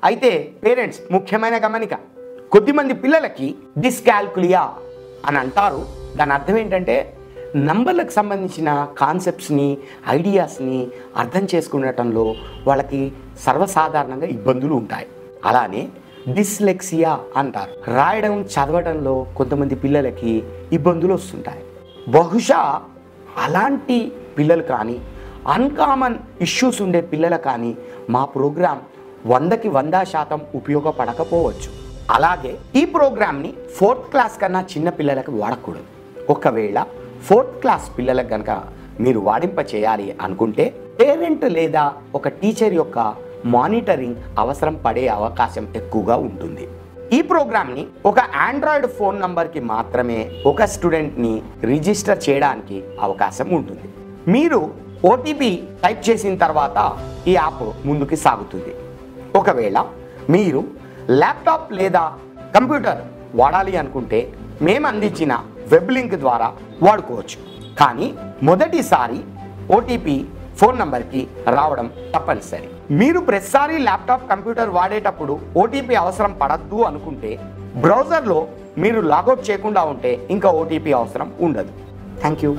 అయితే పేరెంట్స్ ముఖ్యమైన గమనిక, కొద్దిమంది పిల్లలకి డిస్కాల్కులియా అని అంటారు. దాని అర్థం ఏంటంటే నంబర్లకు సంబంధించిన కాన్సెప్ట్స్ని, ఐడియాస్ని అర్థం చేసుకునటంలో వాళ్ళకి సర్వసాధారణంగా ఇబ్బందులు ఉంటాయి. అలానే డిస్లెక్సియా అంటారు. రాయడం, చదవడంలో కొంతమంది పిల్లలకి ఇబ్బందులు వస్తుంటాయి. బహుశా అలాంటి పిల్లలు కానీ, అన్కామన్ ఇష్యూస్ ఉండే పిల్లలు కానీ మా ప్రోగ్రాం 100కి 100% ఉపయోగపడకపోవచ్చు. అలాగే ఈ ప్రోగ్రామ్ని 4th క్లాస్ కన్నా చిన్న పిల్లలకు వాడకూడదు. ఒకవేళ 4th క్లాస్ పిల్లలకు కనుక మీరు వాడింప చేయాలి అనుకుంటే పేరెంట్ లేదా ఒక టీచర్ యొక్క మానిటరింగ్ అవసరం పడే అవకాశం ఎక్కువగా ఉంటుంది. ఈ ప్రోగ్రామ్ని ఒక ఆండ్రాయిడ్ ఫోన్ నంబర్కి మాత్రమే ఒక స్టూడెంట్ని రిజిస్టర్ చేయడానికి అవకాశం ఉంటుంది. మీరు ఓటీపీ టైప్ చేసిన తర్వాత ఈ యాప్ ముందుకు సాగుతుంది. ఒకవేళ మీరు ల్యాప్టాప్ లేదా కంప్యూటర్ వాడాలి అనుకుంటే మేము అందించిన వెబ్ లింక్ ద్వారా వాడుకోవచ్చు. కానీ మొదటిసారి ఓటీపీ ఫోన్ నంబర్కి రావడం తప్పనిసరి. మీరు ప్రతిసారి ల్యాప్టాప్, కంప్యూటర్ వాడేటప్పుడు ఓటీపీ అవసరం పడద్దు అనుకుంటే బ్రౌజర్లో మీరు లాగౌట్ చేయకుండా ఉంటే ఇంకా ఓటీపీ అవసరం ఉండదు. Thank you.